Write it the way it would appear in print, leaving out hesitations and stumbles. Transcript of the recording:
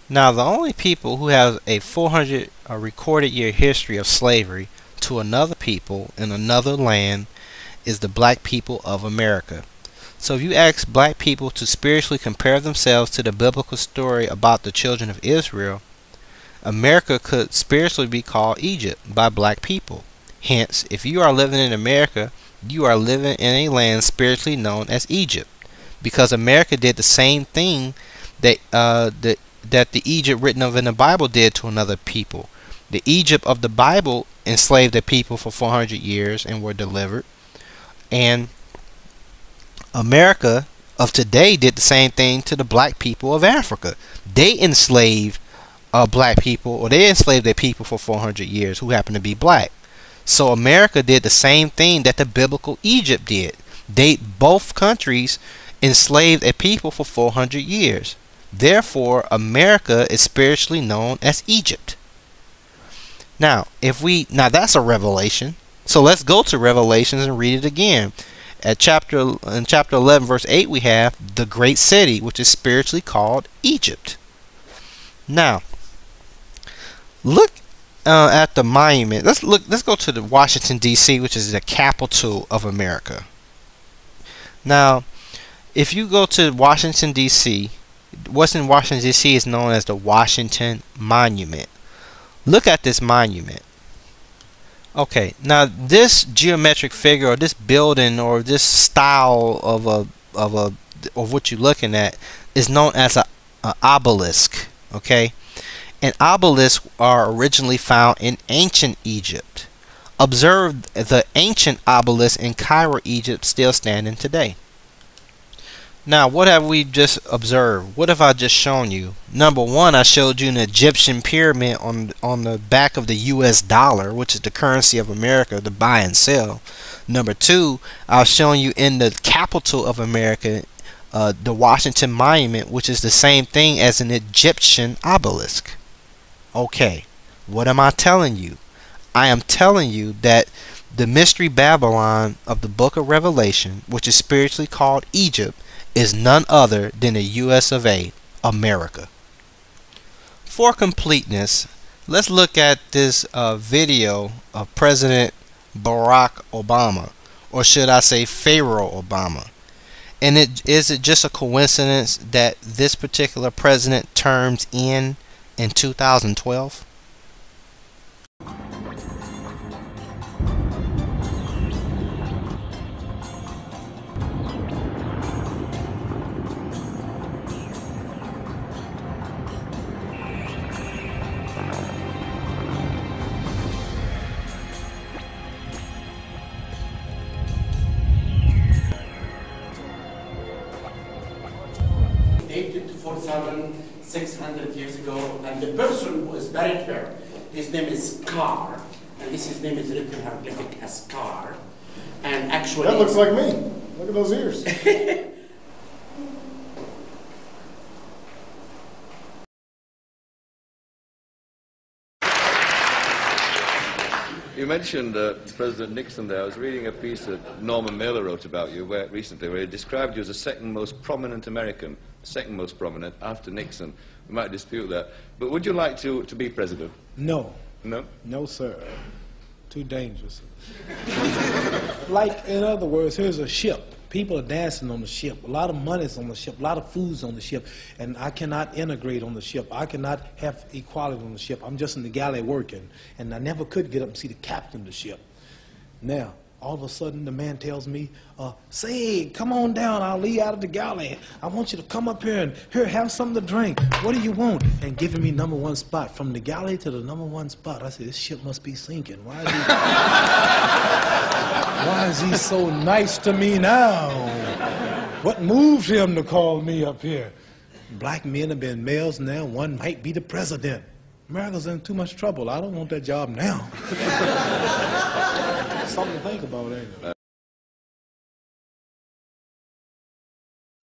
Now, the only people who have a 400 recorded year history of slavery to another people in another land is the black people of America. So if you ask black people to spiritually compare themselves to the biblical story about the children of Israel, America could spiritually be called Egypt by black people. Hence, if you are living in America, you are living in a land spiritually known as Egypt, because America did the same thing that the Egypt written of in the Bible did to another people. The Egypt of the Bible enslaved the people for 400 years and were delivered. And America of today did the same thing to the black people of Africa. They enslaved black people, or they enslaved their people for 400 years who happened to be black. So America did the same thing that the biblical Egypt did. Both countries enslaved a people for 400 years. Therefore, America is spiritually known as Egypt. Now that's a revelation. So let's go to Revelations and read it again. In chapter 11 verse 8 we have the great city, which is spiritually called Egypt. Now look at the monument. Let's go to the Washington D.C., which is the capital of America. Now if you go to Washington D.C., what's in Washington D.C. is known as the Washington Monument. Look at this monument. Okay, now this geometric figure, or this building, or this style of what you're looking at is known as a obelisk. Okay, and obelisks are originally found in ancient Egypt. Observe the ancient obelisk in Cairo, Egypt, still standing today. Now, what have we just observed? What have I just shown you? Number one, I showed you an Egyptian pyramid on the back of the US dollar, which is the currency of America, to buy and sell. Number two, I was showing you in the capital of America, the Washington Monument, which is the same thing as an Egyptian obelisk. Okay, what am I telling you? I am telling you that the mystery Babylon of the book of Revelation, which is spiritually called Egypt, is none other than the US of A, America. For completeness, let's look at this video of President Barack Obama, or should I say Pharaoh Obama. And is it just a coincidence that this particular president terms in 2012? Dated to 4,600 years ago, and the person who is buried here, his name is Car, and his name is written hieroglyphic as Car, and actually... That looks like me. Look at those ears. You mentioned President Nixon there. I was reading a piece that Norman Mailer wrote about you recently, where he described you as the second most prominent American, second most prominent after Nixon. We might dispute that. But would you like to be president? No. No? No, sir. Too dangerous. Like, in other words, here's a ship. People are dancing on the ship. A lot of money's on the ship. A lot of food's on the ship. And I cannot integrate on the ship. I cannot have equality on the ship. I'm just in the galley working. And I never could get up and see the captain of the ship. Now, all of a sudden, the man tells me, say, come on down. I'll leave out of the galley. I want you to come up here and here, have something to drink. What do you want? And giving me #1 spot. From the galley to the #1 spot. I said, this ship must be sinking. Why is he so nice to me now? What moved him to call me up here? Black men have been males now. One might be the president. America's in too much trouble. I don't want that job now. Something to think about, ain't it?